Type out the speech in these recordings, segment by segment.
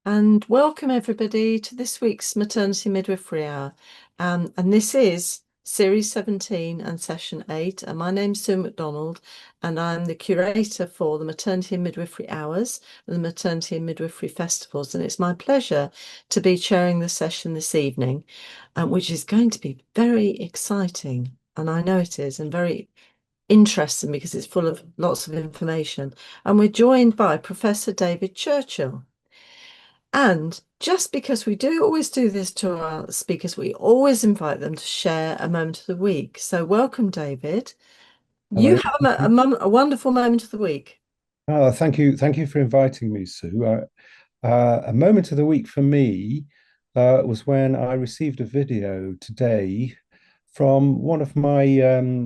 and welcome everybody to this week's Maternity Midwifery Hour. And this is Series 17 and Session 8. And my name's Sue MacDonald, and I'm the curator for the Maternity and Midwifery Hours and the Maternity and Midwifery Festivals. And it's my pleasure to be chairing the session this evening, which is going to be very exciting. And I know it is, and very interesting because it's full of lots of information. And we're joined by Professor David Churchill. And just because we do always do this to our speakers, we always invite them to share a moment of the week. So welcome, David. You Hello. have a wonderful moment of the week. Oh, thank you for inviting me, Sue. A moment of the week for me was when I received a video today from one of my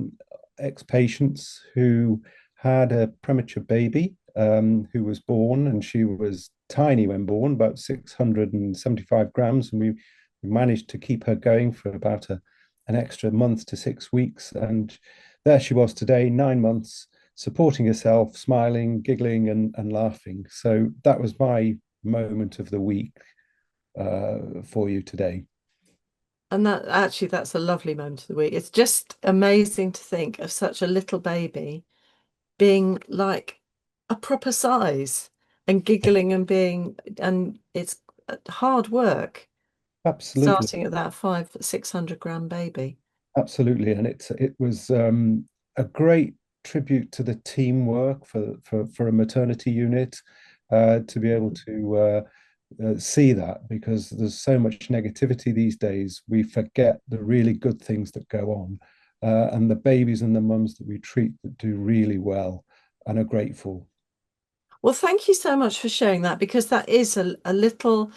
ex-patients who had a premature baby who was born, and she was tiny when born, about 675 grams, and we managed to keep her going for about an extra month to 6 weeks, and there she was today, 9 months, supporting herself, smiling, giggling, and laughing. So that was my moment of the week for you today. And that's a lovely moment of the week. It's just amazing to think of such a little baby being like a proper size and giggling and and it's hard work Absolutely, starting at that 600 gram baby. absolutely, and it was a great tribute to the teamwork for a maternity unit to be able to see that, because there's so much negativity these days. We forget the really good things that go on, and the babies and the mums that we treat that do really well and are grateful. Well, thank you so much for sharing that because that is a little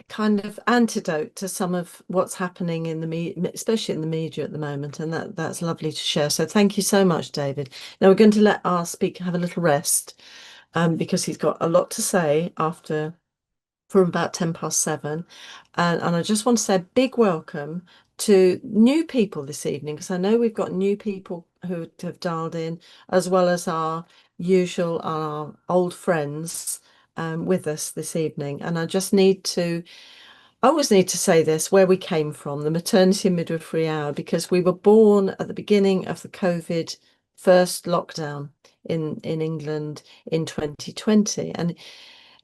kind of antidote to some of what's happening in the media, especially in the media at the moment, and that's lovely to share. So thank you so much, David. Now we're going to let our speaker have a little rest, because he's got a lot to say after from about 7:10. And I just want to say a big welcome to new people this evening, because I know we've got new people who have dialed in, as well as our old friends with us this evening. And I always need to say this, where we came from, the Maternity and Midwifery Hour, because we were born at the beginning of the COVID first lockdown in England in 2020. And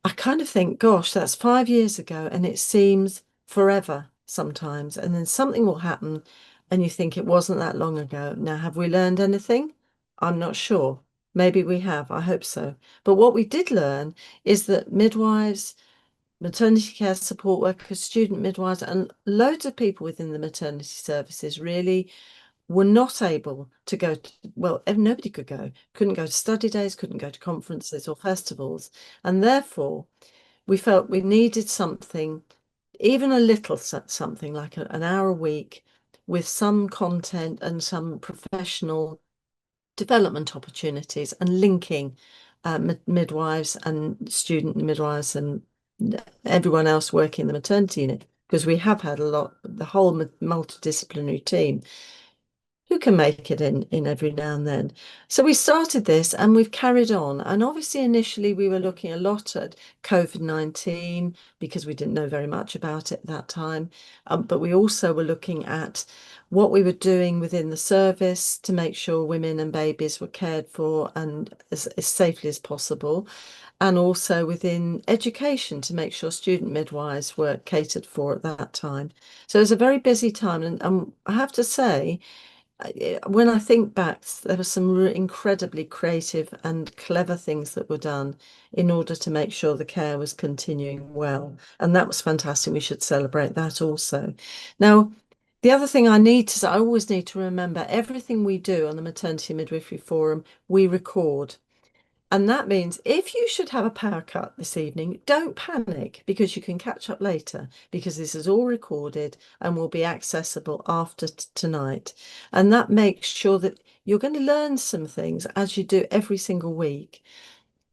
I kind of think, gosh, that's 5 years ago, and it seems forever sometimes. And then something will happen, and you think it wasn't that long ago. Now, have we learned anything? I'm not sure. Maybe we have. I hope so. But what we did learn is that midwives, maternity care support workers, student midwives, and loads of people within the maternity services really were not able to go to, well, nobody couldn't go to study days, couldn't go to conferences or festivals. And therefore, we felt we needed something, even a little something like an hour a week with some content and some professional development opportunities and linking midwives and student midwives and everyone else working in the maternity unit, because we have had the whole multidisciplinary team who can make it in every now and then. So we started this and we've carried on. And obviously, initially, we were looking a lot at COVID-19 because we didn't know very much about it at that time. But we also were looking at what we were doing within the service to make sure women and babies were cared for and as safely as possible. And also within education to make sure student midwives were catered for at that time. So it was a very busy time. And I have to say, when I think back, there were some incredibly creative and clever things that were done in order to make sure the care was continuing well. And that was fantastic. We should celebrate that also. Now, the other thing I always need to remember everything we do on the Maternity Midwifery Forum, we record. And that means if you should have a power cut this evening, don't panic because you can catch up later, because this is all recorded and will be accessible after tonight. And that makes sure that you're going to learn some things as you do every single week.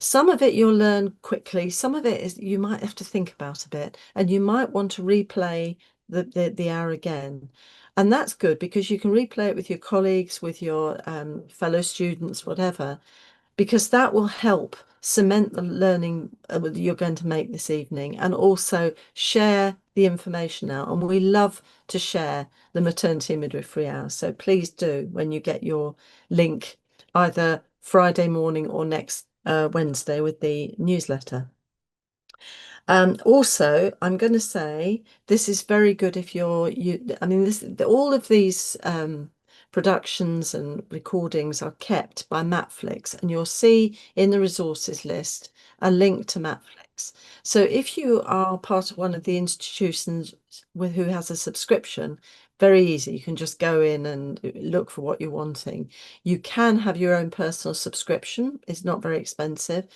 Some of it you'll learn quickly, some of it is you might have to think about a bit, and you might want to replay the hour again. And that's good because you can replay it with your colleagues, with your fellow students, whatever, because that will help cement the learning that you're going to make this evening, and also share the information out. And we love to share the maternity and midwifery hours. So please do, when you get your link, either Friday morning or next Wednesday with the newsletter. Also, I'm going to say this is very good if I mean, all of these productions and recordings are kept by Matflix, and you'll see in the resources list a link to Matflix. So if you are part of one of the institutions who has a subscription, very easy. You can just go in and look for what you're wanting. You can have your own personal subscription. It's not very expensive.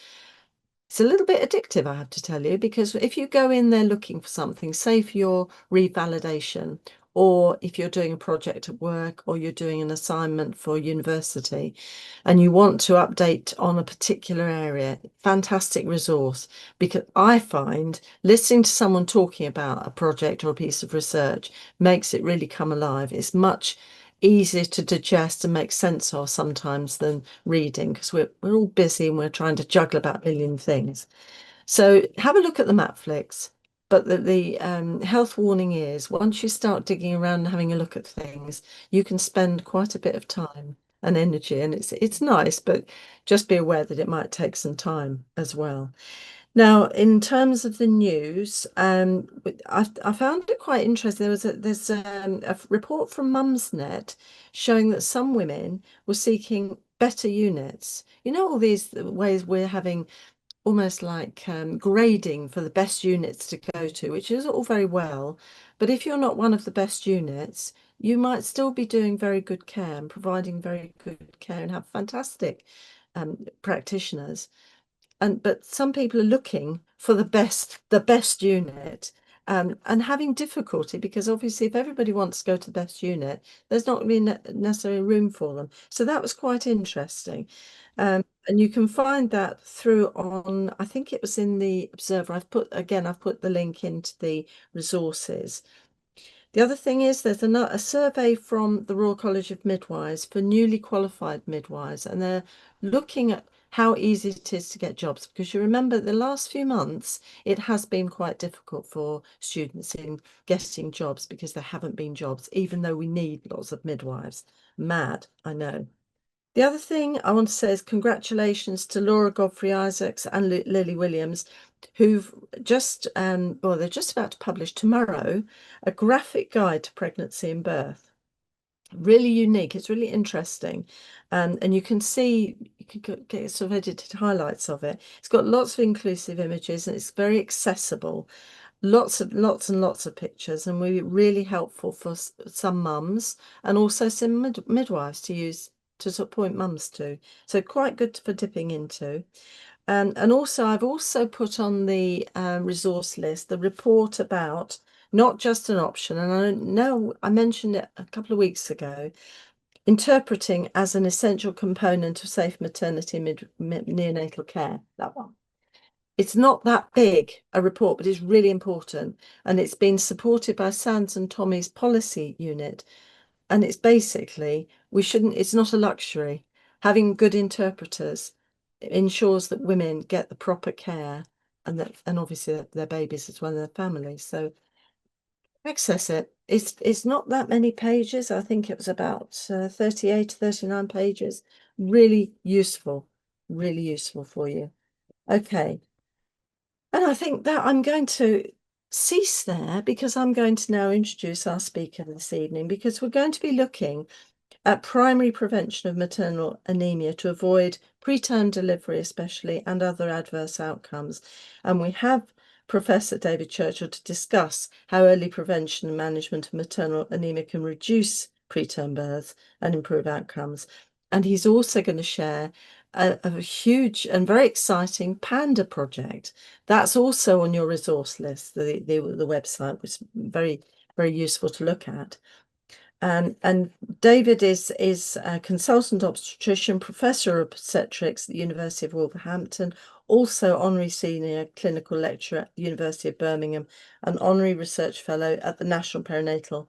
It's a little bit addictive, I have to tell you, because if you go in there looking for something, say for your revalidation, or if you're doing a project at work, or you're doing an assignment for university, and you want to update on a particular area, fantastic resource. Because I find listening to someone talking about a project or a piece of research makes it really come alive. It's much easier to digest and make sense of sometimes than reading, because we're all busy and we're trying to juggle about a million things. So have a look at the Matflix. But the health warning is once you start digging around and having a look at things, you can spend quite a bit of time and energy, and it's nice, but just be aware that it might take some time as well. Now, in terms of the news, I found it quite interesting. There's a report from Mumsnet showing that some women were seeking better units. You know, all these ways we're having almost like grading for the best units to go to, which is all very well. But if you're not one of the best units, you might still be doing very good care and providing very good care and have fantastic practitioners. But some people are looking for the best unit, and having difficulty because obviously if everybody wants to go to the best unit, there's not really necessarily room for them. So that was quite interesting. And you can find that through on, I think it was in the Observer. I've put the link into the resources. The other thing is there's a survey from the Royal College of Midwives for newly qualified midwives, and they're looking at how easy it is to get jobs, because you remember the last few months it has been quite difficult for students in getting jobs because there haven't been jobs, even though we need lots of midwives. Mad, I know. The other thing I want to say is congratulations to Laura Godfrey Isaacs and Lily Williams, who've well, they're just about to publish tomorrow a graphic guide to pregnancy and birth. Really unique. It's really interesting. And you can see, you can get sort of edited highlights of it. It's got lots of inclusive images and it's very accessible. Lots and lots of pictures, and really helpful for some mums and also some midwives to use to sort of point mums to. So quite good for dipping into. And also I've also put on the resource list the report about not just an option, and I know I mentioned it a couple of weeks ago, interpreting as an essential component of safe maternity and neonatal care, that one. It's not that big a report, but it's really important. And it's been supported by Sands and Tommy's policy unit. And it's basically, it's not a luxury. Having good interpreters ensures that women get the proper care and obviously their babies as well as their families. So access it. It's not that many pages. I think it was about 38, 39 pages. Really useful for you. Okay. And I think that I'm going to cease there because I'm going to now introduce our speaker this evening, because we're going to be looking at primary prevention of maternal anemia to avoid preterm delivery especially and other adverse outcomes. And we have Professor David Churchill to discuss how early prevention and management of maternal anemia can reduce preterm births and improve outcomes. And he's also going to share a huge and very exciting PANDA project. That's also on your resource list, the website, which is very useful to look at. And David is a consultant obstetrician, professor of obstetrics at the University of Wolverhampton, also honorary senior clinical lecturer at the University of Birmingham, and honorary research fellow at the National Perinatal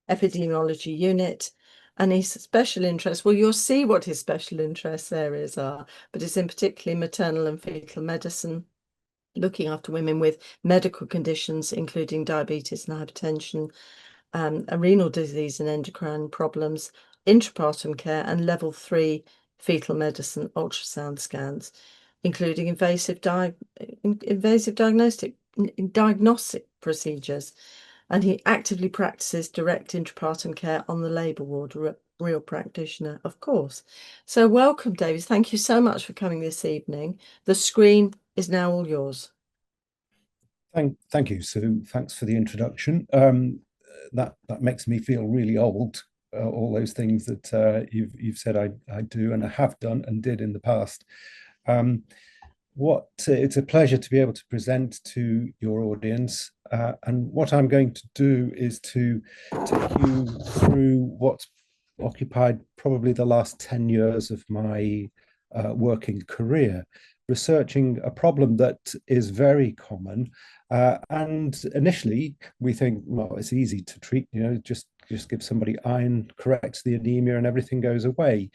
Epidemiology Unit. And his special interest, well, you'll see what his special interest areas are, but it's in particularly maternal and fetal medicine, looking after women with medical conditions, including diabetes and hypertension, renal disease and endocrine problems, intrapartum care, and level 3 fetal medicine ultrasound scans, including invasive diagnostic procedures. And he actively practices direct intrapartum care on the labour ward, real practitioner, of course. So welcome, David. Thank you so much for coming this evening. The screen is now all yours. Thank you, Sue. Thanks for the introduction. That makes me feel really old. All those things that you've said I do and I have done and did in the past. It's a pleasure to be able to present to your audience. And what I'm going to do is to take you through what's occupied probably the last 10 years of my working career, researching a problem that is very common. And initially, we think, well, it's easy to treat, just give somebody iron, corrects the anemia, and everything goes away.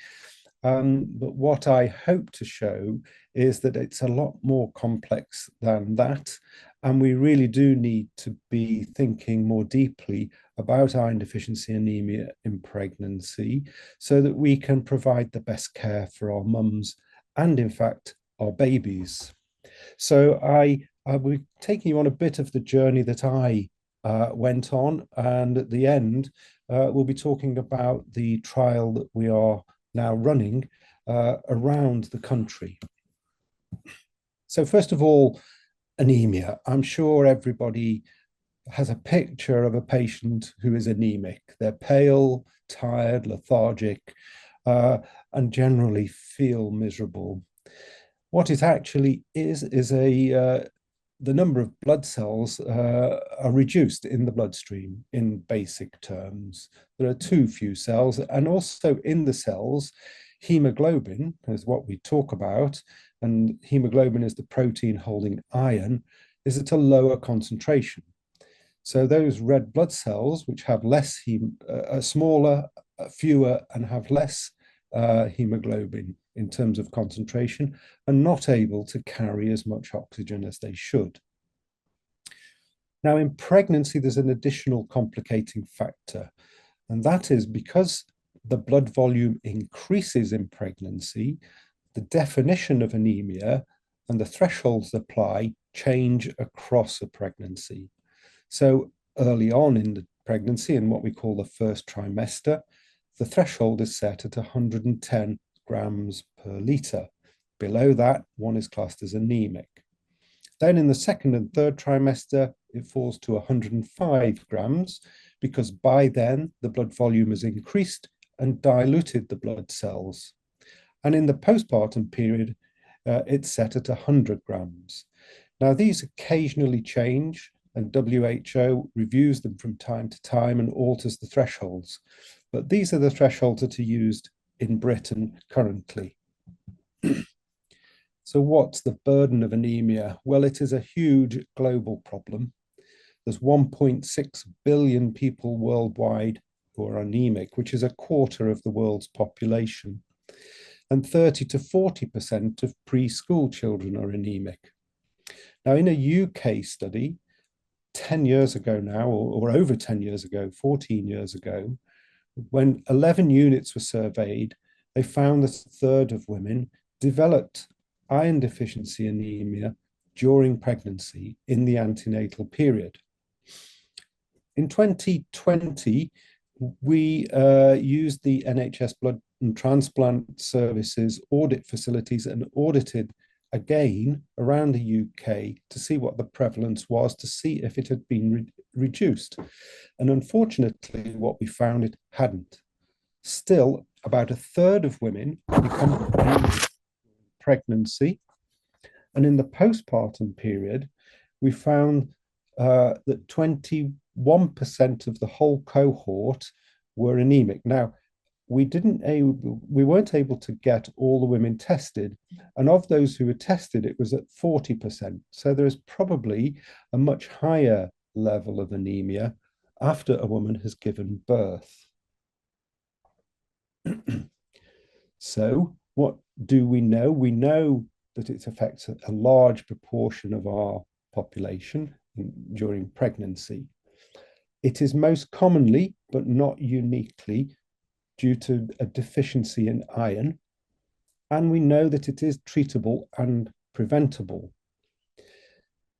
But what I hope to show is that it's a lot more complex than that. And we really do need to be thinking more deeply about iron deficiency anemia in pregnancy so that we can provide the best care for our mums and, in fact, our babies. So I will be taking you on a bit of the journey that I went on. And at the end, we'll be talking about the trial that we are now running around the country. So first of all, anemia. I'm sure everybody has a picture of a patient who is anemic. They're pale, tired, lethargic, and generally feel miserable. What it actually is the number of blood cells are reduced in the bloodstream in basic terms. There are too few cells, and also in the cells, hemoglobin is what we talk about, and hemoglobin is the protein holding iron, is at a lower concentration. So those red blood cells, which have less are smaller, fewer, and have less hemoglobin in terms of concentration, are not able to carry as much oxygen as they should. Now, in pregnancy, there's an additional complicating factor, and that is because the blood volume increases in pregnancy, the definition of anemia and the thresholds apply change across a pregnancy. So early on in the pregnancy, in what we call the first trimester, the threshold is set at 110 grams per litre. Below that, one is classed as anemic. Then in the second and third trimester, it falls to 105 grams because by then the blood volume has increased and diluted the blood cells. And in the postpartum period, it's set at 100 grams. Now, these occasionally change, and WHO reviews them from time to time and alters the thresholds. But these are the thresholds that are used in Britain currently. So what's the burden of anemia? Well, it is a huge global problem. There's 1.6 billion people worldwide who are anemic, which is a quarter of the world's population. And 30 to 40% of preschool children are anemic. Now, in a UK study, 10 years ago now, or over 10 years ago, 14 years ago, when 11 units were surveyed, they found that a third of women developed iron deficiency anemia during pregnancy in the antenatal period. In 2020, we used the NHS Blood and Transplant Services audit facilities and audited again around the UK to see what the prevalence was, to see if it had been reduced. And unfortunately, what we found, it hadn't. Still, about a third of women become pregnancy. And in the postpartum period, we found that 21% of the whole cohort were anemic. Now, we weren't able to get all the women tested, and of those who were tested, it was at 40%. So there is probably a much higher level of anemia after a woman has given birth. So what do we know? We know that it affects a large proportion of our population during pregnancy. It is most commonly, but not uniquely, due to a deficiency in iron, and we know that it is treatable and preventable.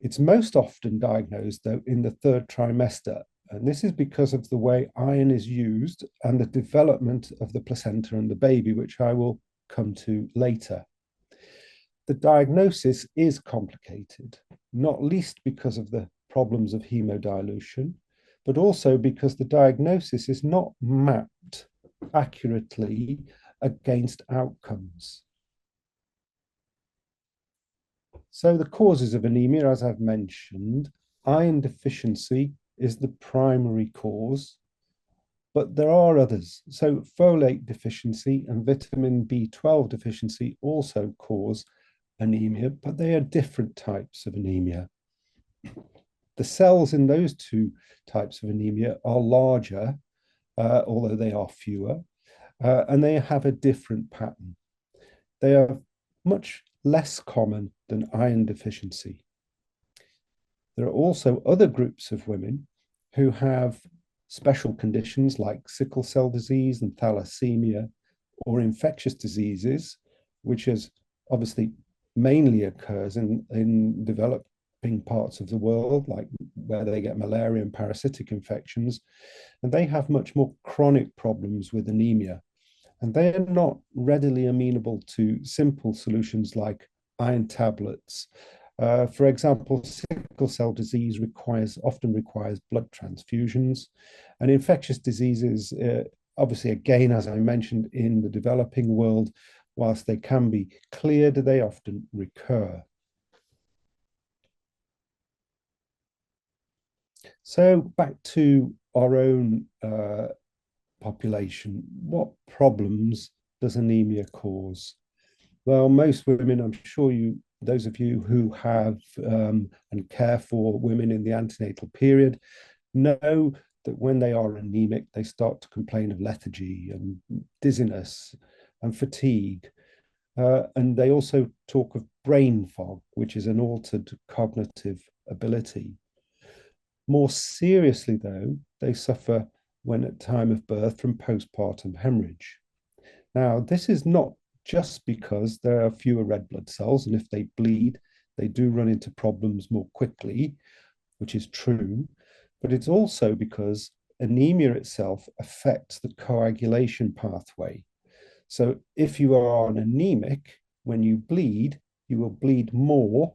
It's most often diagnosed, though, in the third trimester, and this is because of the way iron is used and the development of the placenta and the baby, which I will come to later. The diagnosis is complicated, not least because of the problems of hemodilution, but also because the diagnosis is not mapped accurately against outcomes. So the causes of anemia, as I've mentioned, iron deficiency is the primary cause, but there are others. So folate deficiency and vitamin B12 deficiency also cause anemia, but they are different types of anemia. The cells in those two types of anemia are larger, although they are fewer, and they have a different pattern. They are much less common than iron deficiency. There are also other groups of women who have special conditions like sickle cell disease and thalassemia, or infectious diseases, which is obviously mainly occurs in developing parts of the world, like where they get malaria and parasitic infections, and they have much more chronic problems with anemia. And they are not readily amenable to simple solutions like iron tablets. For example, sickle cell disease often requires blood transfusions, and infectious diseases, obviously, again, as I mentioned, in the developing world, whilst they can be cleared, they often recur. So back to our own population, what problems does anemia cause? Well, most women, I'm sure those of you who have and care for women in the antenatal period, know that when they are anemic, they start to complain of lethargy and dizziness and fatigue. And they also talk of brain fog, which is an altered cognitive ability. More seriously, though, they suffer when at time of birth from postpartum hemorrhage. Now, this is not just because there are fewer red blood cells, and if they bleed, they do run into problems more quickly, which is true, but it's also because anemia itself affects the coagulation pathway. So if you are an anemic, when you will bleed more,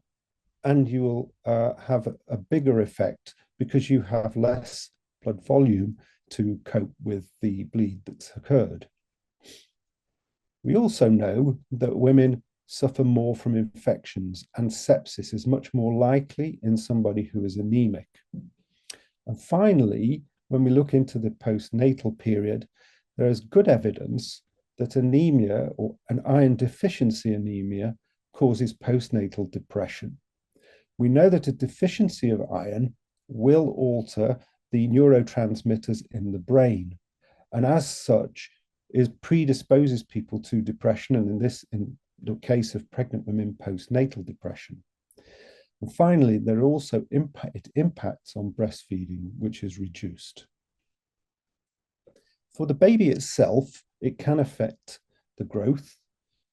and you will have a bigger effect because you have less blood volume to cope with the bleed that's occurred. We also know that women suffer more from infections, and sepsis is much more likely in somebody who is anemic. And finally, when we look into the postnatal period, there is good evidence that anemia, or an iron deficiency anemia, causes postnatal depression. We know that a deficiency of iron will alter the neurotransmitters in the brain, and as such, predisposes people to depression, and in the case of pregnant women, postnatal depression. And finally, there are also it impacts on breastfeeding, which is reduced. For the baby itself, it can affect the growth,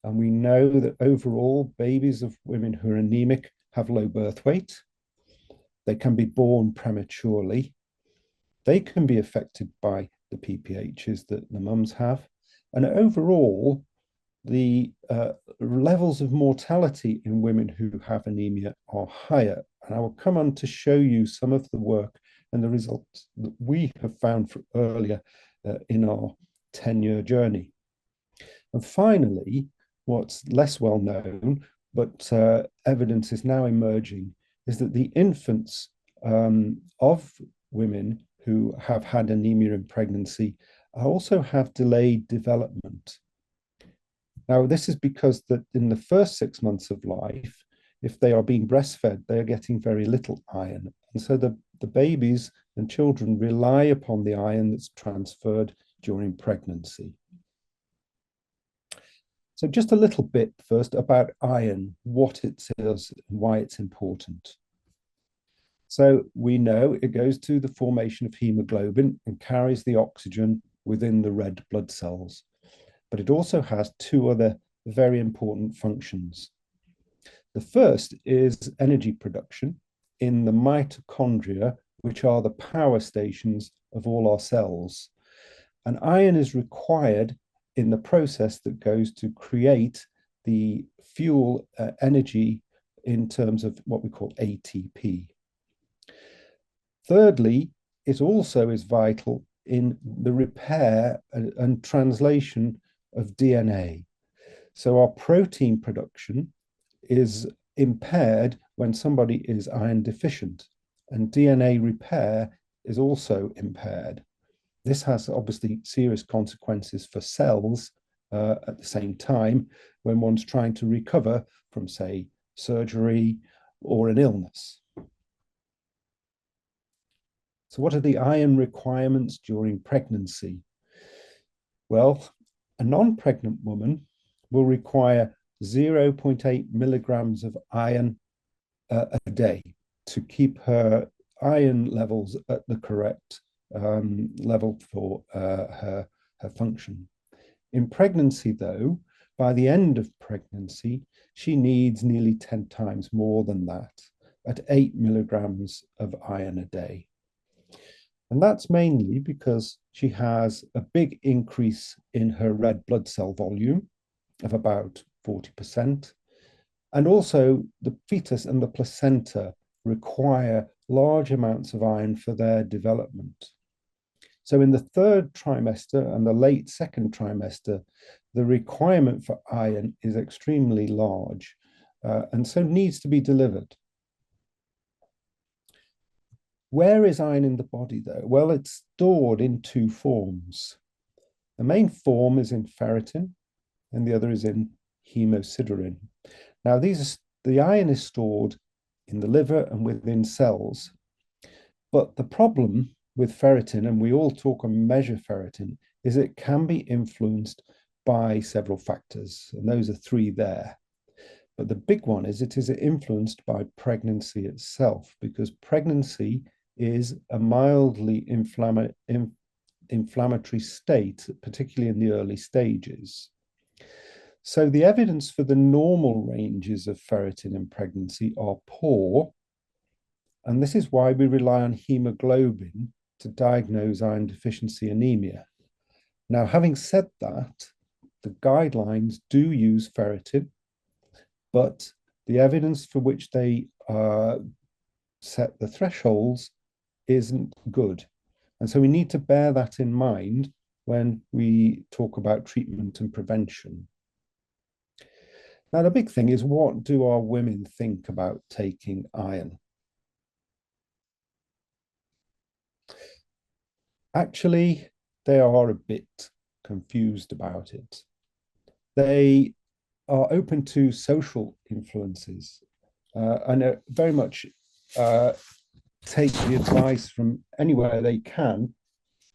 and we know that overall, babies of women who are anemic have low birth weight. They can be born prematurely. They can be affected by the PPHs that the mums have. And overall, the levels of mortality in women who have anemia are higher. And I will come on to show you some of the work and the results that we have found earlier in our 10-year journey. And finally, what's less well known, but evidence is now emerging, is that the infants of women who have had anemia in pregnancy also have delayed development. Now, this is because that in the first 6 months of life, if they are being breastfed, they are getting very little iron. And so the babies and children rely upon the iron that's transferred during pregnancy. So just a little bit first about iron, what it is and why it's important. So we know it goes to the formation of hemoglobin and carries the oxygen within the red blood cells. But it also has two other very important functions. The first is energy production in the mitochondria, which are the power stations of all our cells. And iron is required in the process that goes to create the fuel energy in terms of what we call ATP. Thirdly, it also is vital in the repair and translation of DNA. So our protein production is impaired when somebody is iron deficient, and DNA repair is also impaired. This has obviously serious consequences for cells at the same time when one's trying to recover from, say, surgery or an illness. So what are the iron requirements during pregnancy? Well, a non-pregnant woman will require 0.8 milligrams of iron a day to keep her iron levels at the correct level for her function. In pregnancy, though, by the end of pregnancy, she needs nearly 10 times more than that, at 8 milligrams of iron a day. And that's mainly because she has a big increase in her red blood cell volume of about 40%. And also the fetus and the placenta require large amounts of iron for their development. So in the third trimester and the late second trimester, the requirement for iron is extremely large and so needs to be delivered. Where is iron in the body, though? Well, it's stored in two forms. The main form is in ferritin, and the other is in hemosiderin. Now, the iron is stored in the liver and within cells. But the problem with ferritin, and we all talk and measure ferritin, is it can be influenced by several factors, and those are three there. But the big one is it is influenced by pregnancy itself, because pregnancy is a mildly inflammatory state, particularly in the early stages. So the evidence for the normal ranges of ferritin in pregnancy are poor, and this is why we rely on hemoglobin to diagnose iron deficiency anemia. Now, having said that, the guidelines do use ferritin, but the evidence for which they set the thresholds isn't good. And so we need to bear that in mind when we talk about treatment and prevention. Now, the big thing is, what do our women think about taking iron? Actually, they are a bit confused about it. They are open to social influences and are very much take the advice from anywhere they can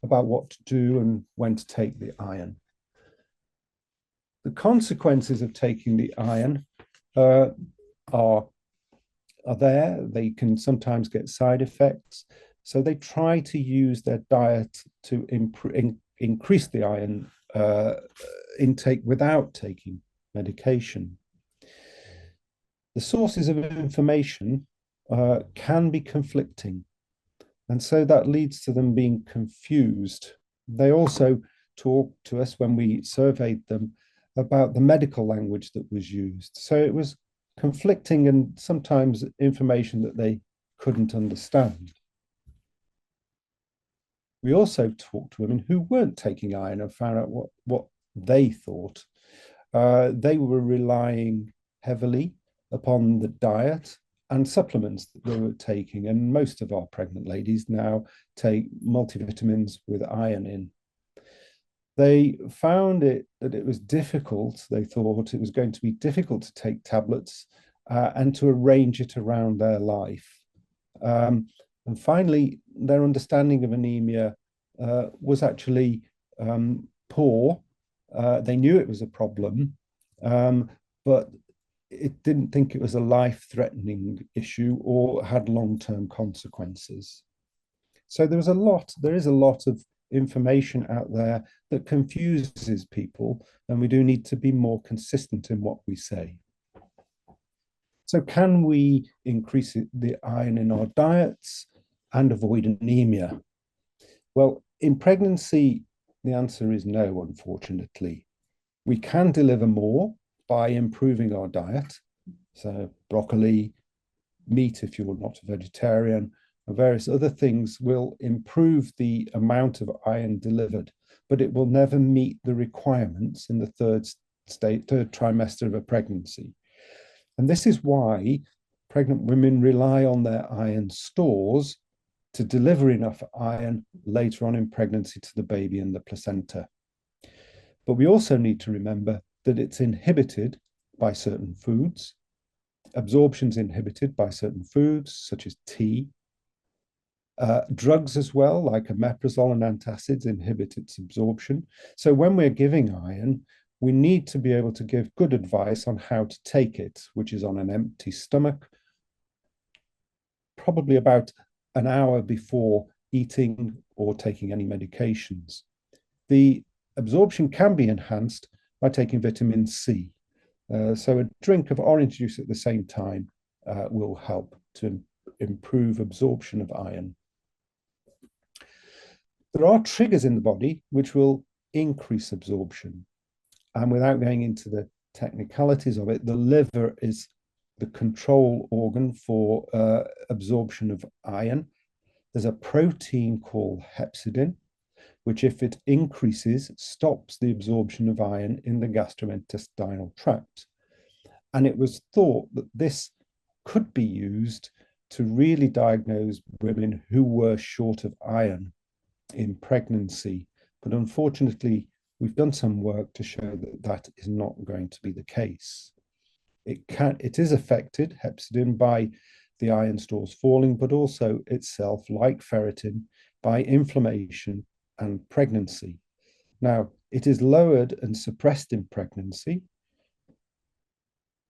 about what to do and when to take the iron. The consequences of taking the iron are there. They can sometimes get side effects. So they try to use their diet to increase the iron intake without taking medication. The sources of information can be conflicting, and so that leads to them being confused. They also talk to us when we surveyed them about the medical language that was used. So it was conflicting and sometimes information that they couldn't understand. We also talked to women who weren't taking iron and found out what they thought. They were relying heavily upon the diet and supplements that they were taking. And most of our pregnant ladies now take multivitamins with iron in. They found that it was difficult. They thought it was going to be difficult to take tablets and to arrange it around their life. And finally, their understanding of anemia was actually poor. They knew it was a problem, but it didn't think it was a life-threatening issue or had long-term consequences. So there is a lot of information out there that confuses people, and we do need to be more consistent in what we say. So can we increase the iron in our diets and avoid anemia? Well, in pregnancy, the answer is no, unfortunately. We can deliver more by improving our diet. So broccoli, meat if you're not a vegetarian, and various other things will improve the amount of iron delivered, but it will never meet the requirements in the third trimester of a pregnancy. And this is why pregnant women rely on their iron stores to deliver enough iron later on in pregnancy to the baby and the placenta. But we also need to remember that it's inhibited by certain foods. Absorption's inhibited by certain foods, such as tea. Drugs as well, like omeprazole and antacids, inhibit its absorption. So when we're giving iron, we need to be able to give good advice on how to take it, which is on an empty stomach, probably about an hour before eating or taking any medications. The absorption can be enhanced by taking vitamin C. So a drink of orange juice at the same time will help to improve absorption of iron. There are triggers in the body which will increase absorption. And without going into the technicalities of it, the liver is the control organ for absorption of iron. There's a protein called hepcidin, which, if it increases, stops the absorption of iron in the gastrointestinal tract. And it was thought that this could be used to really diagnose women who were short of iron in pregnancy. But unfortunately, we've done some work to show that that is not going to be the case. It is affected, hepcidin, by the iron stores falling, but also itself, like ferritin, by inflammation and pregnancy. Now, it is lowered and suppressed in pregnancy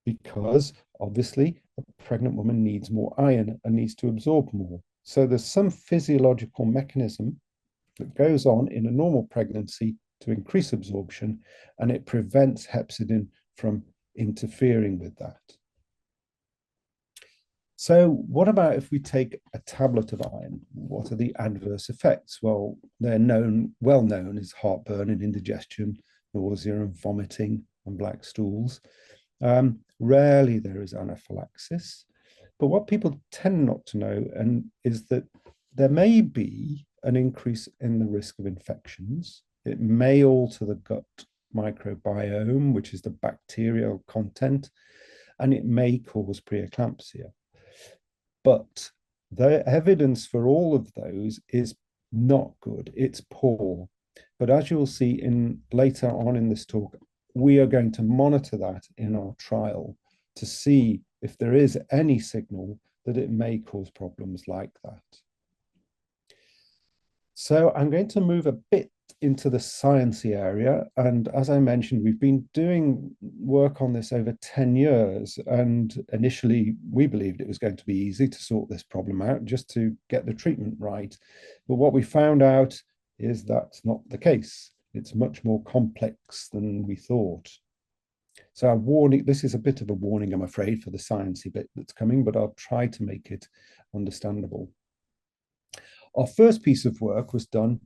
because obviously a pregnant woman needs more iron and needs to absorb more. So there's some physiological mechanism that goes on in a normal pregnancy to increase absorption, and it prevents hepcidin from interfering with that. So what about if we take a tablet of iron? What are the adverse effects? Well, they're well known as heartburn and indigestion, nausea and vomiting and black stools. Rarely there is anaphylaxis, but what people tend not to know is that there may be an increase in the risk of infections. It may alter the gut microbiome, which is the bacterial content, and it may cause preeclampsia. But the evidence for all of those is not good. It's poor. But as you will see later on in this talk, we are going to monitor that in our trial to see if there is any signal that it may cause problems like that. So I'm going to move a bit into the sciencey area. And as I mentioned, we've been doing work on this over 10 years. And initially, we believed it was going to be easy to sort this problem out, just to get the treatment right. But what we found out is that's not the case. It's much more complex than we thought. So I'm warning, this is a bit of a warning, I'm afraid, for the sciencey bit that's coming, but I'll try to make it understandable. Our first piece of work was done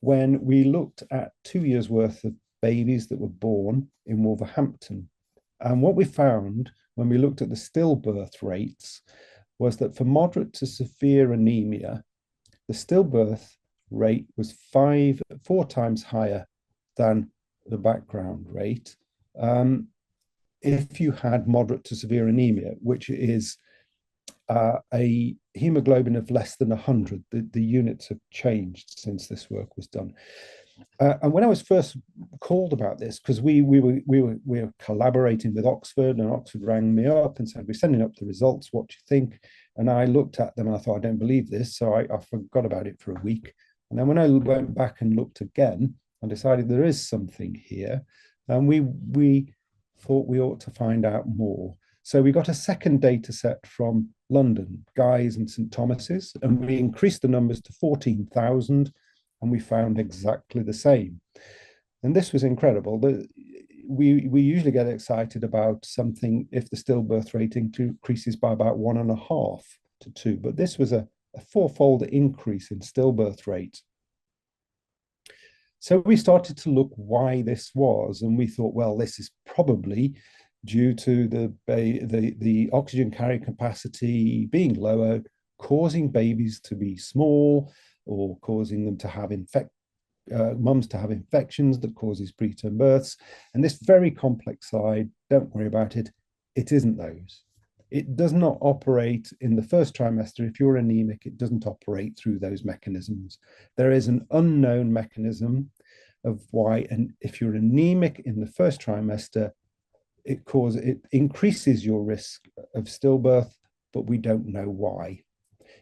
when we looked at 2 years' worth of babies that were born in Wolverhampton. And what we found when we looked at the stillbirth rates was that for moderate to severe anemia, the stillbirth rate was 4 times higher than the background rate if you had moderate to severe anemia, which is a hemoglobin of less than 100. The units have changed since this work was done. And when I was first called about this, because we were collaborating with Oxford, and Oxford rang me up and said, "We're sending up the results. What do you think?" And I looked at them and I thought, "I don't believe this." So I forgot about it for a week. And then when I went back and looked again, I decided there is something here. And we thought we ought to find out more. So we got a second data set from London, Guy's and St Thomas's, and we increased the numbers to 14,000, and we found exactly the same. And this was incredible. We usually get excited about something if the stillbirth rate increases by about 1.5 to 2, but this was a fourfold increase in stillbirth rate. So we started to look why this was, and we thought, well, this is probably due to the oxygen carrying capacity being lower, causing babies to be small or causing them to have mums to have infections that causes preterm births. And this very complex slide, don't worry about it, it isn't those. It does not operate in the first trimester. If you're anemic, it doesn't operate through those mechanisms. There is an unknown mechanism of why, and if you're anemic in the first trimester, it increases your risk of stillbirth, but we don't know why.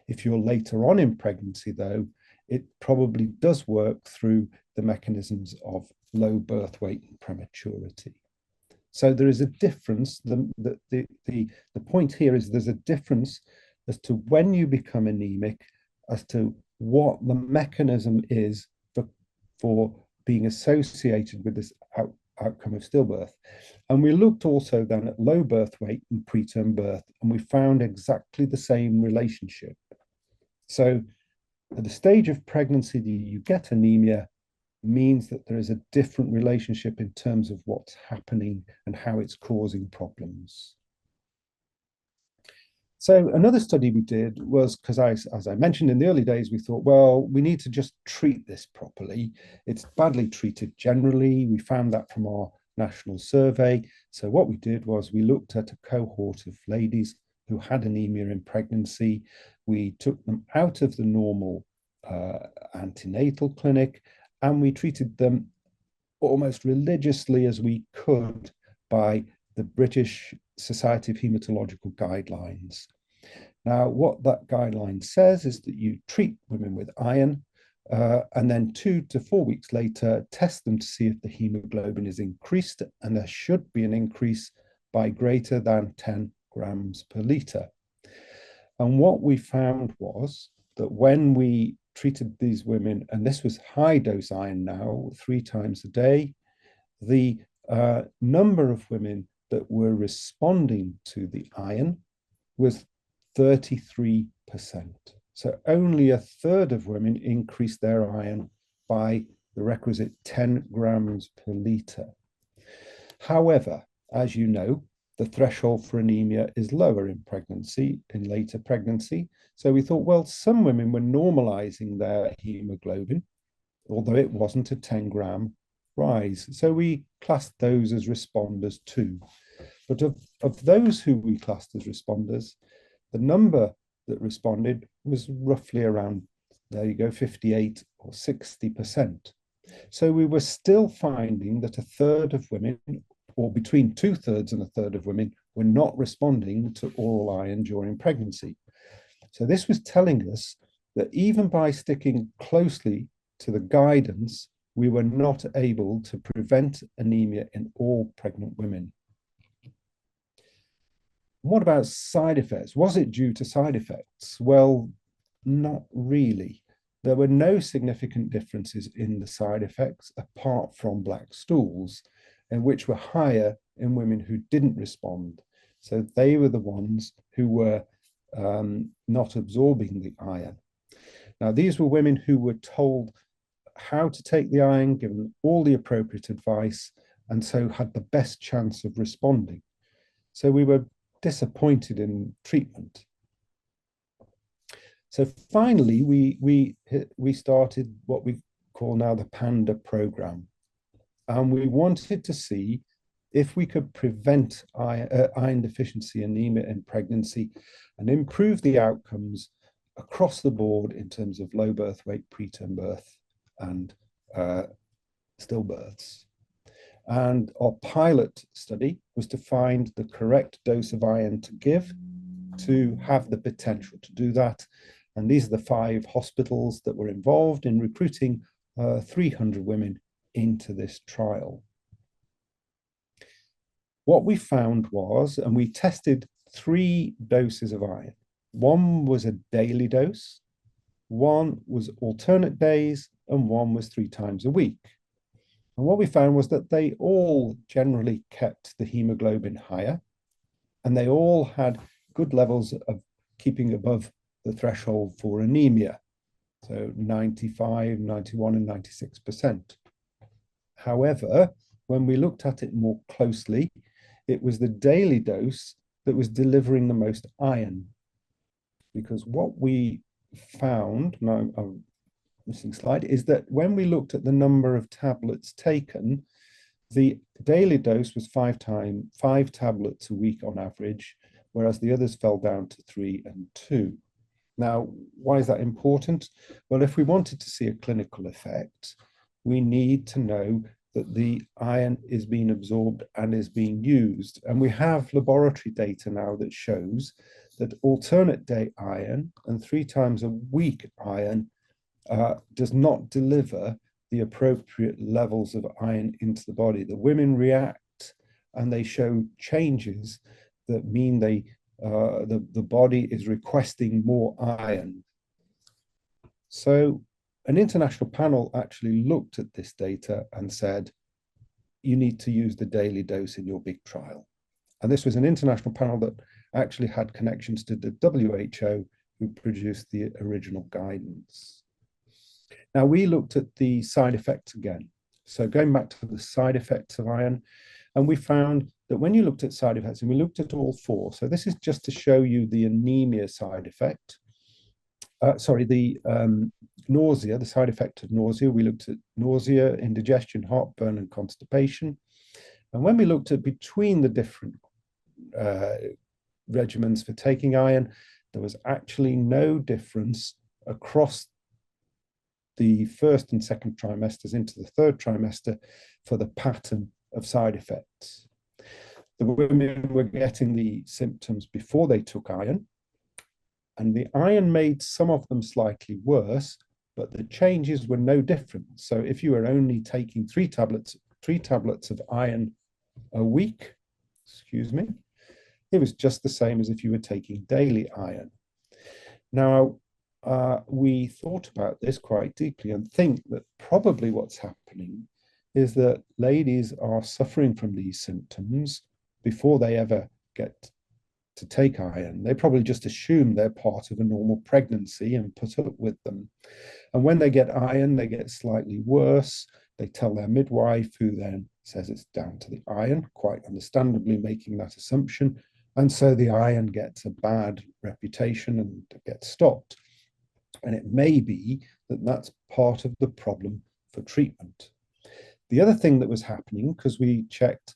If you're later on in pregnancy, though, it probably does work through the mechanisms of low birth weight and prematurity. So there is a difference. The point here is there's a difference as to when you become anemic, as to what the mechanism is for being associated with this outcome of stillbirth. And we looked also then at low birth weight and preterm birth, and we found exactly the same relationship. So at the stage of pregnancy, you get anemia means that there is a different relationship in terms of what's happening and how it's causing problems. So another study we did was, because as I mentioned in the early days, we thought, well, we need to just treat this properly. It's badly treated generally. We found that from our national survey. So what we did was we looked at a cohort of ladies who had anemia in pregnancy. We took them out of the normal antenatal clinic, and we treated them almost religiously as we could by the British Society of Haematological Guidelines. Now, what that guideline says is that you treat women with iron, and then 2 to 4 weeks later, test them to see if the hemoglobin is increased, and there should be an increase by greater than 10 grams per litre. And what we found was that when we treated these women, and this was high dose iron now, 3 times a day, the number of women that were responding to the iron was 33%. So only a third of women increased their iron by the requisite 10 grams per litre. However, as you know, the threshold for anemia is lower in pregnancy, in later pregnancy. So we thought, well, some women were normalizing their hemoglobin, although it wasn't a 10-gram rise. So we classed those as responders too. But of those who we classed as responders, the number that responded was roughly around, there you go, 58 or 60%. So we were still finding that a third of women, or between 2/3 and a third of women, were not responding to oral iron during pregnancy. So this was telling us that even by sticking closely to the guidance, we were not able to prevent anemia in all pregnant women. What about side effects? Was it due to side effects? Well, not really. There were no significant differences in the side effects apart from black stools, and which were higher in women who didn't respond. So they were the ones who were not absorbing the iron. Now, these were women who were told how to take the iron, given all the appropriate advice, and so had the best chance of responding. So we were disappointed in treatment. So finally, we started what we call now the PANDA program. And we wanted to see if we could prevent iron deficiency anemia in pregnancy and improve the outcomes across the board in terms of low birth weight, preterm birth, and stillbirths. And our pilot study was to find the correct dose of iron to give to have the potential to do that. And these are the 5 hospitals that were involved in recruiting 300 women into this trial. What we found was, and we tested 3 doses of iron. One was a daily dose, one was alternate days, and one was 3 times a week. And what we found was that they all generally kept the hemoglobin higher, and they all had good levels of keeping above the threshold for anemia. So 95, 91, and 96%. However, when we looked at it more closely, it was the daily dose that was delivering the most iron. Because what we found, now I'm missing slide, is that when we looked at the number of tablets taken, the daily dose was 5 tablets a week on average, whereas the others fell down to 3 and 2. Now, why is that important? Well, if we wanted to see a clinical effect, we need to know that the iron is being absorbed and is being used. And we have laboratory data now that shows that alternate day iron and 3 times a week iron does not deliver the appropriate levels of iron into the body. The women react and they show changes that mean the body is requesting more iron. So an international panel actually looked at this data and said, you need to use the daily dose in your big trial. And this was an international panel that actually had connections to the WHO, who produced the original guidance. Now, we looked at the side effects again. So going back to the side effects of iron, and we found that when you looked at side effects, and we looked at all 4, so this is just to show you the anemia side effect. The nausea, the side effect of nausea. We looked at nausea, indigestion, heartburn, and constipation. And when we looked at between the different regimens for taking iron, there was actually no difference across the first and second trimesters into the third trimester for the pattern of side effects. The women were getting the symptoms before they took iron, and the iron made some of them slightly worse, but the changes were no different. So if you were only taking 3 tablets of iron a week, it was just the same as if you were taking daily iron. Now, we thought about this quite deeply and think that probably what's happening is that ladies are suffering from these symptoms before they ever get to take iron. They probably just assume they're part of a normal pregnancy and put up with them. And when they get iron, they get slightly worse. They tell their midwife, who then says it's down to the iron, quite understandably making that assumption. And so the iron gets a bad reputation and gets stopped. And it may be that that's part of the problem for treatment. The other thing that was happening, because we checked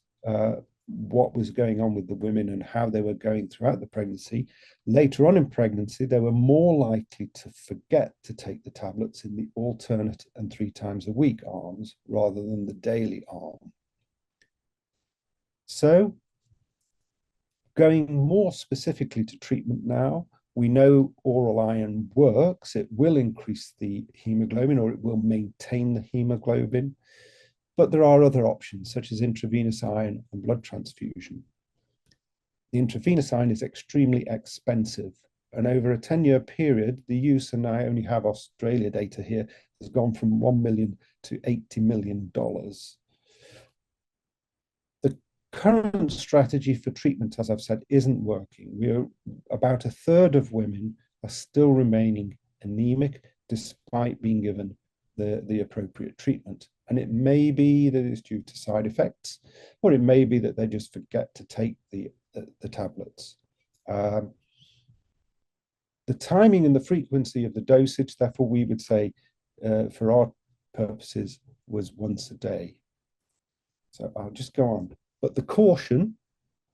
what was going on with the women and how they were going throughout the pregnancy, later on in pregnancy, they were more likely to forget to take the tablets in the alternate and 3 times a week arms rather than the daily arm. So going more specifically to treatment now, we know oral iron works. It will increase the hemoglobin, or it will maintain the hemoglobin. But there are other options, such as intravenous iron and blood transfusion. The intravenous iron is extremely expensive. And over a 10-year period, the use, and I only have Australia data here, has gone from $1 million to $80 million. The current strategy for treatment, as I've said, isn't working. About a third of women are still remaining anemic despite being given the appropriate treatment. And it may be that it's due to side effects, or it may be that they just forget to take the tablets. The timing and the frequency of the dosage, therefore, we would say, for our purposes, was once a day. So I'll just go on. But the caution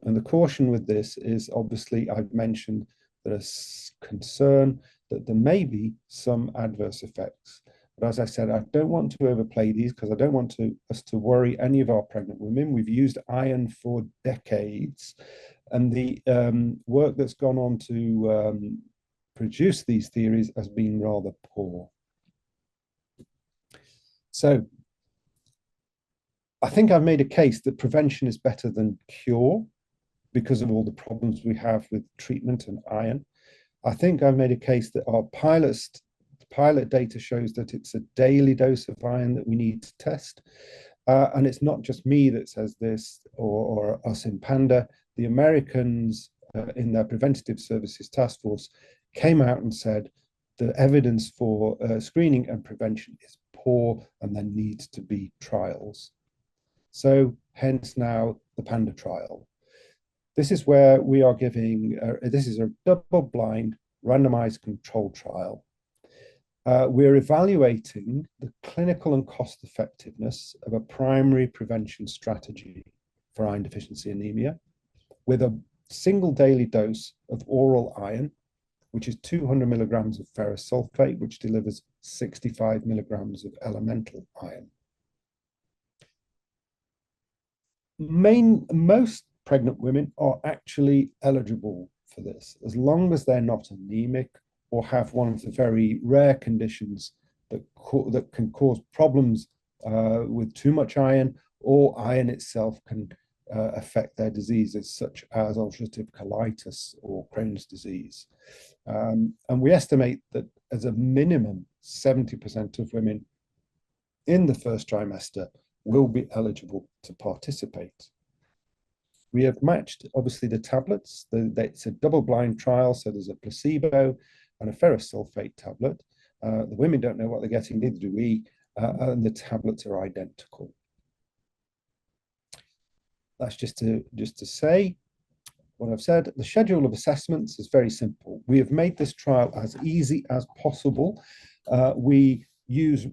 with this is, obviously, I've mentioned there's concern that there may be some adverse effects. But as I said, I don't want to overplay these because I don't want us to worry any of our pregnant women. We've used iron for decades, and the work that's gone on to produce these theories has been rather poor. So I think I've made a case that prevention is better than cure because of all the problems we have with treatment and iron. I think I've made a case that our pilot data shows that it's a daily dose of iron that we need to test. And it's not just me that says this or us in PANDA. The Americans in their Preventative Services Task Force came out and said the evidence for screening and prevention is poor and there needs to be trials. So hence now the PANDA trial. This is where we are giving, this is a double-blind randomized controlled trial. We're evaluating the clinical and cost effectiveness of a primary prevention strategy for iron deficiency anemia with a single daily dose of oral iron, which is 200 milligrams of ferrous sulfate, which delivers 65 milligrams of elemental iron. Most pregnant women are actually eligible for this, as long as they're not anemic or have one of the very rare conditions that can cause problems with too much iron, or iron itself can affect their diseases, such as ulcerative colitis or Crohn's disease. And we estimate that as a minimum, 70% of women in the first trimester will be eligible to participate. We have matched, obviously, the tablets. It's a double-blind trial, so there's a placebo and a ferrous sulfate tablet. The women don't know what they're getting, neither do we, and the tablets are identical. That's just to say what I've said. The schedule of assessments is very simple. We have made this trial as easy as possible. We use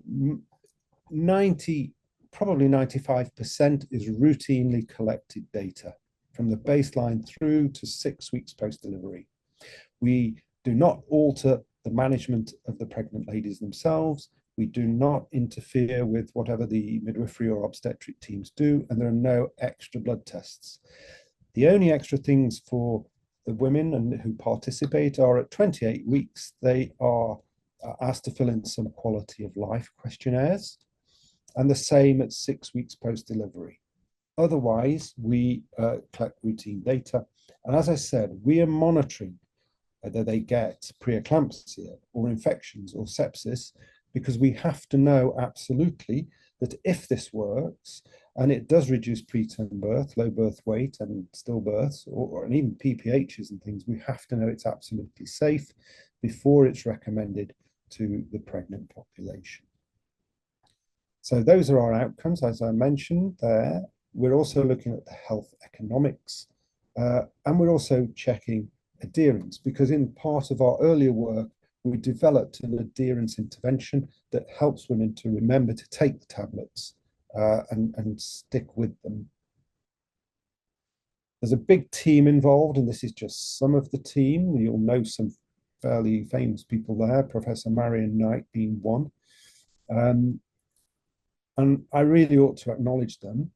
90, probably 95% is routinely collected data from the baseline through to 6 weeks post-delivery. We do not alter the management of the pregnant ladies themselves. We do not interfere with whatever the midwifery or obstetric teams do, and there are no extra blood tests. The only extra things for the women who participate are at 28 weeks, they are asked to fill in some quality of life questionnaires, and the same at 6 weeks post-delivery. Otherwise, we collect routine data. And as I said, we are monitoring whether they get preeclampsia or infections or sepsis, because we have to know absolutely that if this works, and it does reduce preterm birth, low birth weight and stillbirths, and even PPHs and things, we have to know it's absolutely safe before it's recommended to the pregnant population. So those are our outcomes, as I mentioned there. We're also looking at the health economics, and we're also checking adherence, because in part of our earlier work, we developed an adherence intervention that helps women to remember to take the tablets and stick with them. There's a big team involved, and this is just some of the team. You'll know some fairly famous people there, Professor Marion Knight being one. And I really ought to acknowledge them,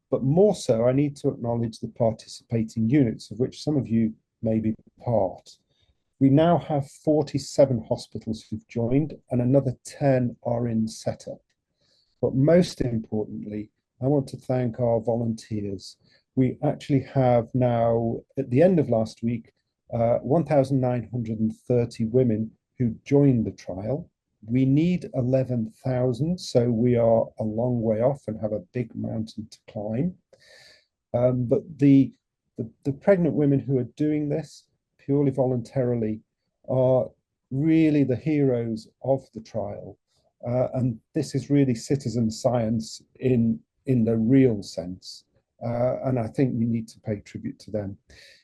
but more so, I need to acknowledge the participating units, of which some of you may be part. We now have 47 hospitals who've joined, and another 10 are in setup. But most importantly, I want to thank our volunteers. We actually have now, at the end of last week, 1,930 women who joined the trial. We need 11,000, so we are a long way off and have a big mountain to climb. But the pregnant women who are doing this purely voluntarily are really the heroes of the trial. And this is really citizen science in the real sense. And I think we need to pay tribute to them.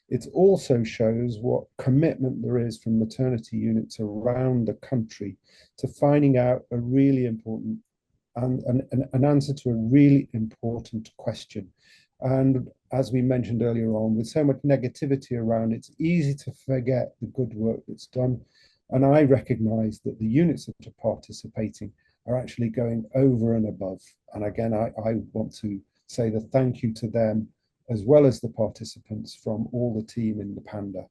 It also shows what commitment there is from maternity units around the country to finding out a really important an answer to a really important question. And as we mentioned earlier on, with so much negativity around, it's easy to forget the good work that's done. And I recognize that the units that are participating are actually going over and above. And again, I want to say the thank you to them, as well as the participants from all the team in the PANDA.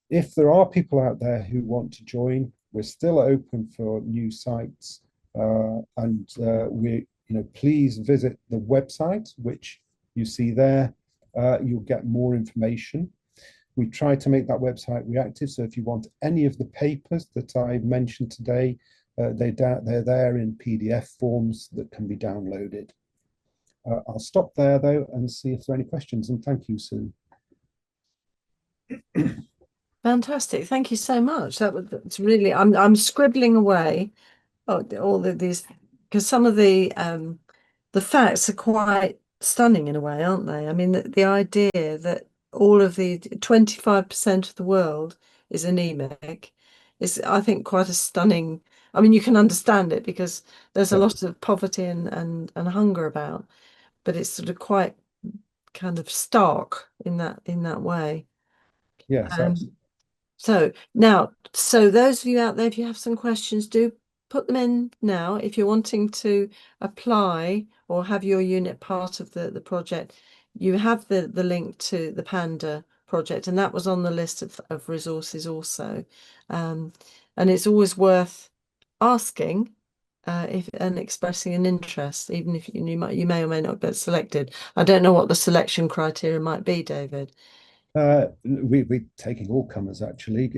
If there are people out there who want to join, we're still open for new sites. And we're please visit the website, which you see there. You'll get more information. We try to make that website reactive. So if you want any of the papers that I mentioned today, they're there in PDF forms that can be downloaded. I'll stop there though and see if there are any questions. And thank you, Sue. Fantastic. Thank you so much. That's really, I'm scribbling away all of these, because some of the facts are quite stunning in a way, aren't they? I mean, the idea that all of the 25% of the world is anemic is, I think, quite a stunning. I mean, you can understand it because there's a Yeah. lot of poverty and hunger about, but it's sort of quite kind of stark in that way. Yes, Um, so now, so those of you out there, if you have some questions, do put them in now. If you're wanting to apply or have your unit part of the project, you have the link to the PANDA project, and that was on the list of resources also. And it's always worth asking if and expressing an interest, even if you may or may not get selected. I don't know what the selection criteria might be, David. we're taking all comers actually.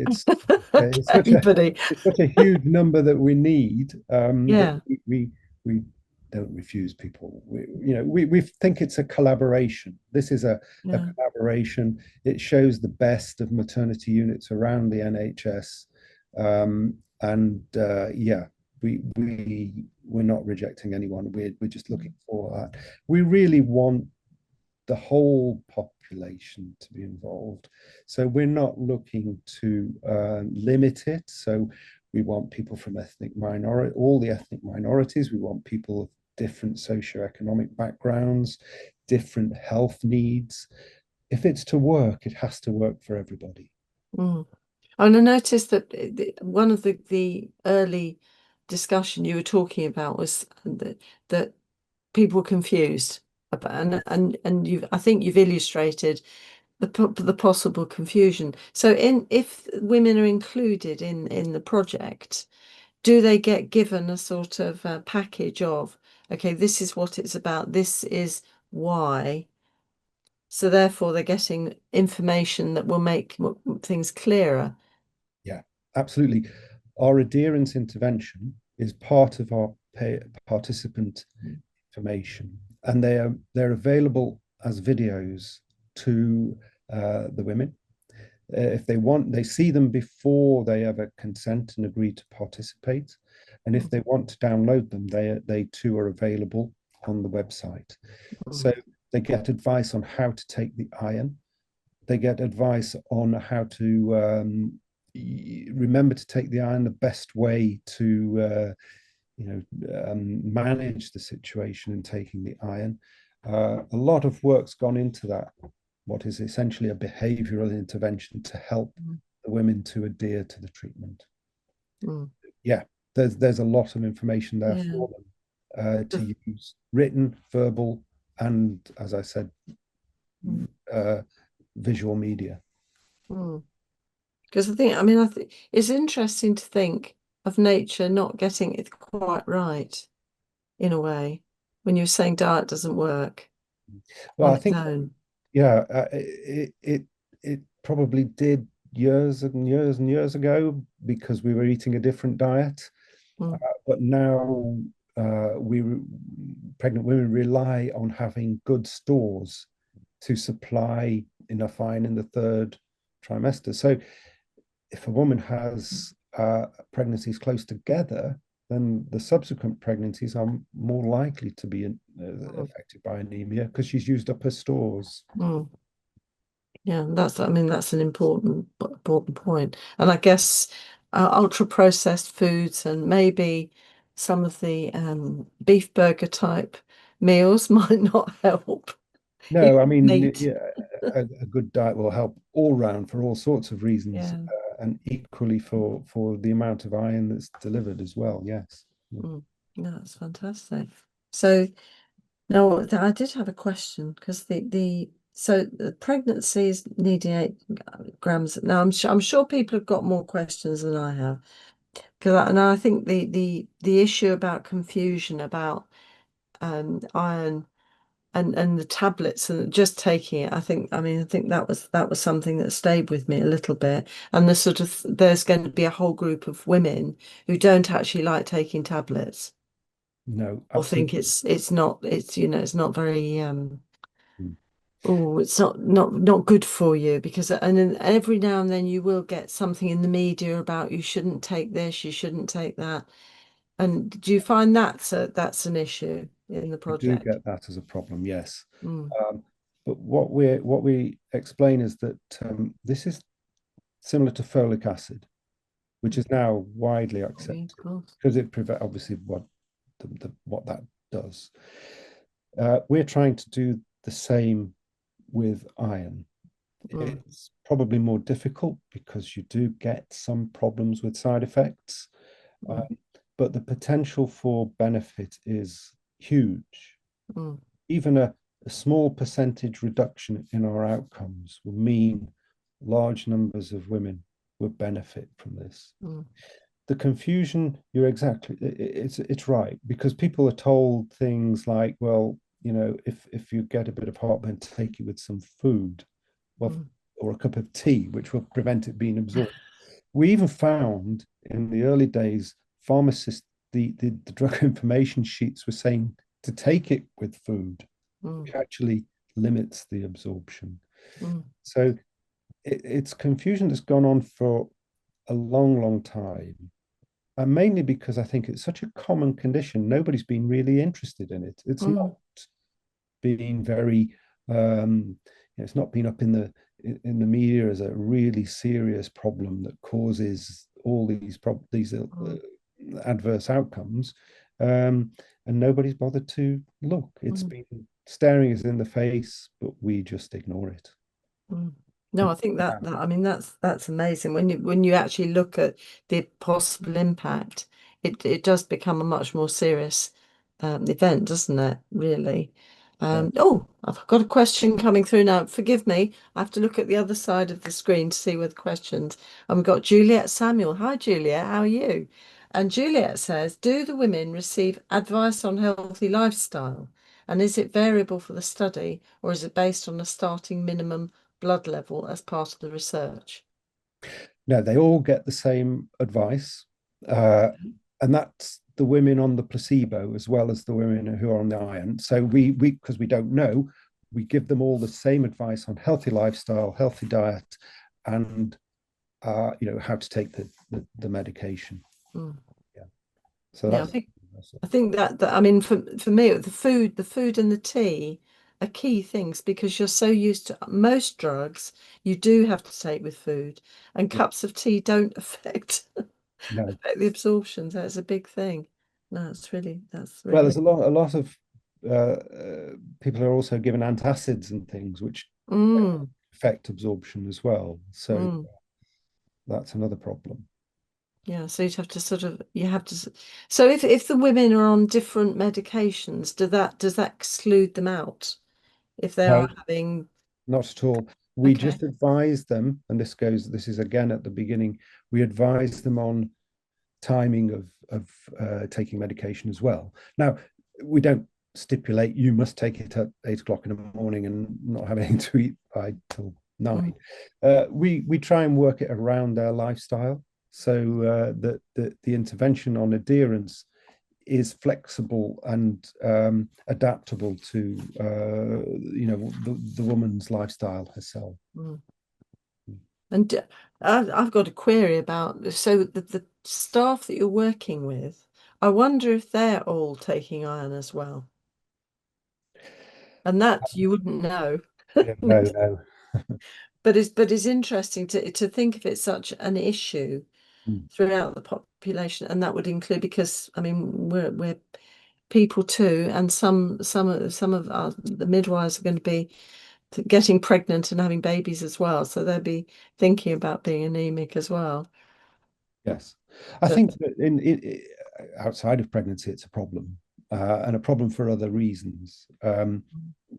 Okay, buddy. It's such a huge number that we need, that Yeah. we don't refuse people. We think it's a collaboration. This is a Yeah. collaboration. It shows the best of maternity units around the NHS, and yeah, we're not rejecting anyone. We're just looking for that. We really want the whole population to be involved. So we're not looking to limit it. So we want people from all the ethnic minorities. We want people of different socioeconomic backgrounds, different health needs. If it's to work, it has to work for everybody. Mm. And I noticed that one of the early discussion you were talking about was that people were confused about, and I think you've illustrated the possible confusion. So if women are included in the project, do they get given a sort of package of, okay, this is what it's about, this is why. So therefore they're getting information that will make things clearer. Yeah, absolutely. Our adherence intervention is part of our participant information, and they're available as videos to the women. If they want, they see them before they ever consent and agree to participate. And if they want to download them, they too are available on the website. So Mm. they get advice on how to take the iron. They get advice on how to remember to take the iron the best way to manage the situation in taking the iron. A lot of work's gone into that, what is essentially a behavioral intervention to help the women to adhere to the treatment. Mm. Yeah, there's a lot of information there Yeah. for them to use, written, verbal, and as I said, Mm. visual media. Mm. Because I think it's interesting to think of nature not getting it quite right in a way when you're saying diet doesn't work Well, on I its think, own. yeah, it probably did years and years and years ago because we were eating a different diet. Mm. But now we pregnant women rely on having good stores to supply enough iron in the third trimester. So if a woman has pregnancies close together, then the subsequent pregnancies are more likely to be Mm. affected by anemia because she's used up her stores. Mm. Yeah, I mean, that's an important point. And I guess ultra processed foods and maybe some of the beef burger type meals might not help. No, I Even mean, meat. yeah, a good diet will help all round for all sorts of reasons, Yeah. and equally for the amount of iron that's delivered as well. Yes. Mm. No, that's fantastic. So now I did have a question because so the pregnancies needing 8 grams. Now I'm sure people have got more questions than I have. And I think the issue about confusion about iron and the tablets and just taking it. I think that was something that stayed with me a little bit. And the sort of there's going to be a whole group of women who don't actually like taking tablets No, or think absolutely. it's it's not very Mm. oh, it's not good for you because and then every now and then you will get something in the media about you shouldn't take this, you shouldn't take that. And do you find that's an issue in the We do project? get that as a problem, yes. Mm, But what we explain is that this is similar to folic acid, which mm, is now widely yeah, of accepted course. because it prevent obviously what that does. We're trying to do the same with iron. Mm, It's probably more difficult because you do get some problems with side effects, mm, but the potential for benefit is huge. mm, Even a small percentage reduction in our outcomes will mean large numbers of women would benefit from this. mm, The confusion, you're exactly, it's right because people are told things like, well, if you get a bit of heartburn, take it with some food, well, mm, or a cup of tea, which will prevent it being absorbed. We even found in the early days, pharmacists, the drug information sheets were saying to take it with food, mm, which actually limits the absorption. mm, So it's confusion that's gone on for a long, long time. And mainly because I think it's such a common condition, nobody's been really interested in it. It's not mm, been very, it's not been up in the media as a really serious problem that causes all these mm, adverse outcomes, and nobody's bothered to look. It's mm, been staring us in the face, but we just ignore it. mm. No, And I think that I mean that's amazing. When you actually look at the possible impact, it does become a much more serious event, doesn't it? Really. yeah. Oh, I've got a question coming through now. Forgive me. I have to look at the other side of the screen to see with questions. And we've got Juliet Samuel. Hi, Juliet. How are you? And Juliet says, do the women receive advice on healthy lifestyle? And is it variable for the study, or is it based on a starting minimum blood level as part of the research? No, they all get the same advice, uh, and that's the women on the placebo as well as the women who are on the iron. So we because we don't know, we give them all the same advice on healthy lifestyle, healthy diet, and how to take the medication. Mm. Yeah. So Yeah, that's I think that I mean for me the food and the tea are key things because you're so used to most drugs you do have to take with food and yeah. cups of tea don't No. affect the absorption. That's a big thing. No, that's Well, really there's a lot of people are also given antacids and things which mm, affect absorption as well. So mm. that's another problem. Yeah, so you'd have to sort of you have to so if the women are on different medications, does that exclude them out if they No, are having not at all. We okay. just advise them, and this is again at the beginning, we advise them on timing of taking medication as well. Now, we don't stipulate you must take it at 8 o'clock in the morning and not have anything to eat by till Mm, 9. We try and work it around their lifestyle so that the intervention on adherence is flexible and adaptable to the woman's lifestyle herself. mm. And I've got a query about so the staff that you're working with, I wonder if they're all taking iron as well. And that you wouldn't know. Yeah, no, no. But it's interesting to think of it such an issue Mm. throughout the population, and that would include because I mean we're people too, and some of our, the midwives are going to be getting pregnant and having babies as well, so they'll be thinking about being anemic as well. Yes, I But think that outside of pregnancy, it's a problem, and a problem for other reasons,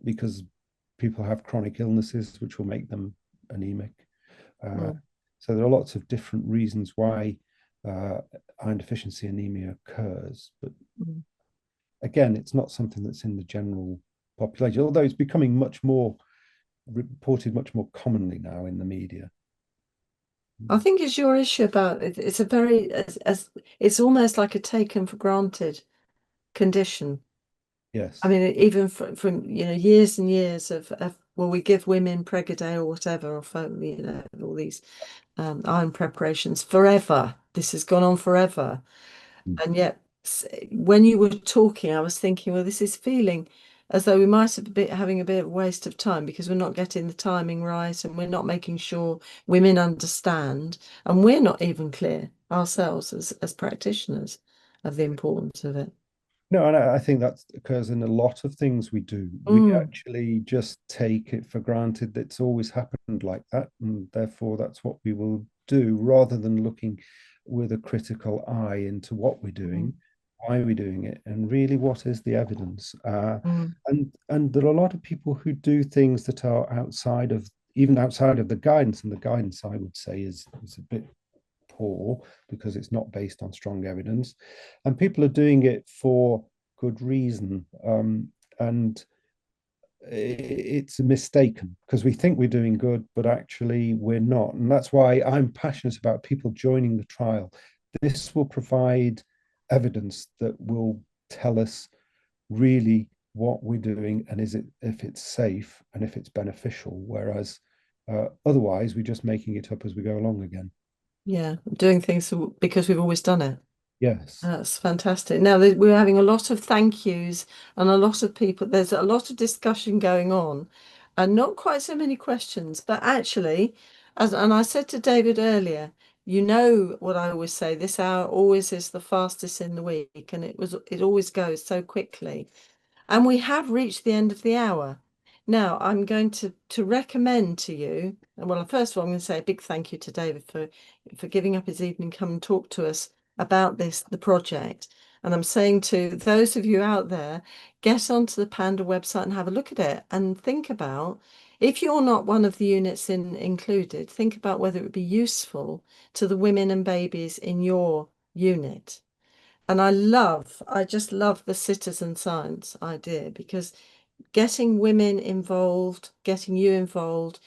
because people have chronic illnesses which will make them anemic. Uh, mm, so there are lots of different reasons why uh, iron deficiency anemia occurs. But mm. again, it's not something that's in the general population, although it's becoming much more reported much more commonly now in the media. I think it's your issue about it. It's a very, as it's almost like a taken for granted condition. I Yes. mean, even from years and years of well, we give women Pregaday or whatever, or all these iron preparations forever. This has gone on forever. Mm. And yet, when you were talking, I was thinking, well, this is feeling as though we might have been having a bit of a waste of time because we're not getting the timing right and we're not making sure women understand, and we're not even clear ourselves as practitioners of the importance of it. No, and I think that occurs in a lot of things we do. We Mm, actually just take it for granted that it's always happened like that, and therefore that's what we will do, rather than looking with a critical eye into what we're mm, doing, why we're doing it, and really what is the evidence. mm, And there are a lot of people who do things that are outside of even outside of the guidance, and the guidance I would say is a bit poor because it's not based on strong evidence, and people are doing it for good reason. And it's mistaken because we think we're doing good, but actually we're not. And that's why I'm passionate about people joining the trial. This will provide evidence that will tell us really what we're doing and is it if it's safe and if it's beneficial. Whereas otherwise, we're just making it up as we go along again. yeah, doing things because we've always done it. Yes. That's fantastic. Now we're having a lot of thank yous and a lot of people. There's a lot of discussion going on, and not quite so many questions. But actually, and I said to David earlier, you know what I always say, this hour always is the fastest in the week, and it always goes so quickly. And we have reached the end of the hour. Now, I'm going to recommend to you, and well, first of all, I'm going to say a big thank you to David for giving up his evening, come and talk to us about the project. And I'm saying to those of you out there, get onto the Panda website and have a look at it and think about if you're not one of the units included, think about whether it would be useful to the women and babies in your unit. And I just love the citizen science idea because getting women involved, getting you involved,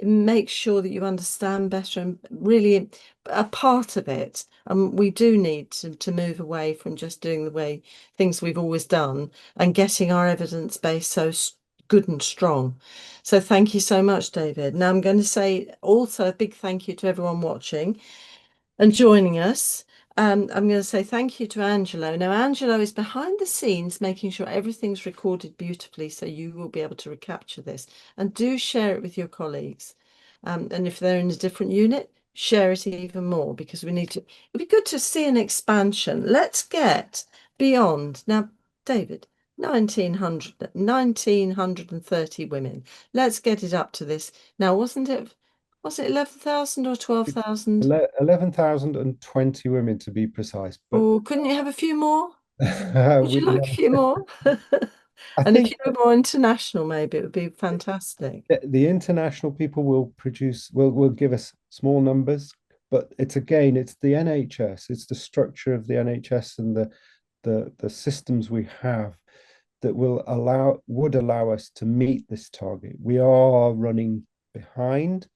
make sure that you understand better and really a part of it. And we do need to move away from just doing the way things we've always done and getting our evidence base so good and strong. So thank you so much, David. Now I'm going to say also a big thank you to everyone watching and joining us. I'm going to say thank you to Angelo. Now, Angelo is behind the scenes making sure everything's recorded beautifully, so you will be able to recapture this. And do share it with your colleagues. And if they're in a different unit, share it even more because we need to. It'd be good to see an expansion. Let's get beyond. Now, David, 1930 women. Let's get it up to this. Now, was it 11,000 or 12,000? 11,020 women to be precise, but Or couldn't you have a few more? Would you we like a few more? I And if think you were more international, maybe it would be fantastic. the international people will give us small numbers, but it's the NHS, it's the structure of the NHS and the systems we have that would allow us to meet this target. We are running behind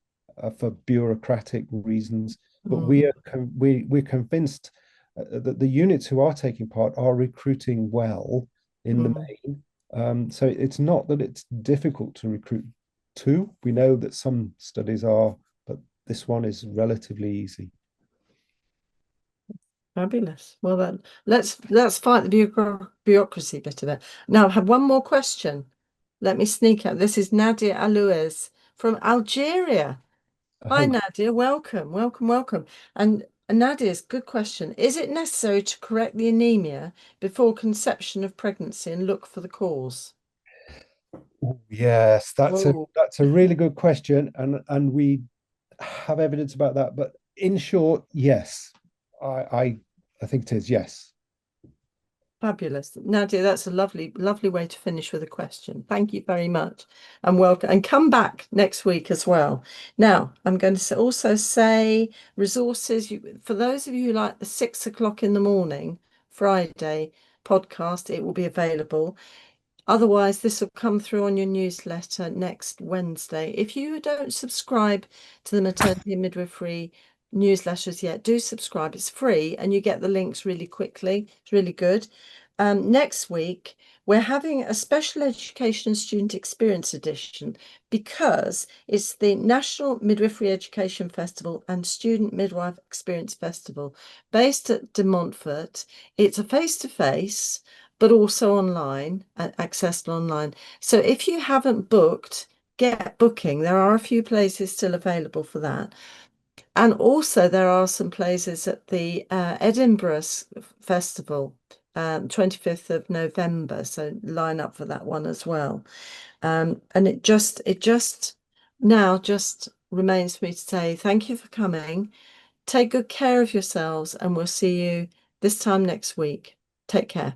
for bureaucratic reasons, but Mm, we're convinced that the units who are taking part are recruiting well in the mm. main. So it's not that it's difficult to recruit two. We know that some studies are, but this one is relatively easy. Fabulous. Well then, let's fight the bureaucracy bit of it. Now, I have one more question. Let me sneak out. This is Nadia Alouez from Algeria. Hi, Oh, Nadia. Welcome, welcome, welcome. And Nadia's good question. Is it necessary to correct the anemia before conception of pregnancy and look for the cause? yes, Oh, that's a really good question, and we have evidence about that. But in short, yes, I I, I think it is yes. fabulous. Nadia, that's a lovely, lovely way to finish with a question. Thank you very much and welcome. And come back next week as well. Now, I'm going to also say resources. For those of you who like the 6 o'clock in the morning, Friday, podcast, it will be available. Otherwise, this will come through on your newsletter next Wednesday. If you don't subscribe to the Maternity and Midwifery newsletters yet, do subscribe. It's free and you get the links really quickly. It's really good. Next week, we're having a special education student experience edition because it's the National Midwifery Education Festival and Student Midwife Experience Festival based at De Montfort. It's a face-to-face, but also online, accessible online. So if you haven't booked, get booking. There are a few places still available for that. And also there are some places at the Edinburgh Festival, 25th of November. So line up for that one as well. And it just now just remains for me to say thank you for coming. Take good care of yourselves, and we'll see you this time next week. Take care.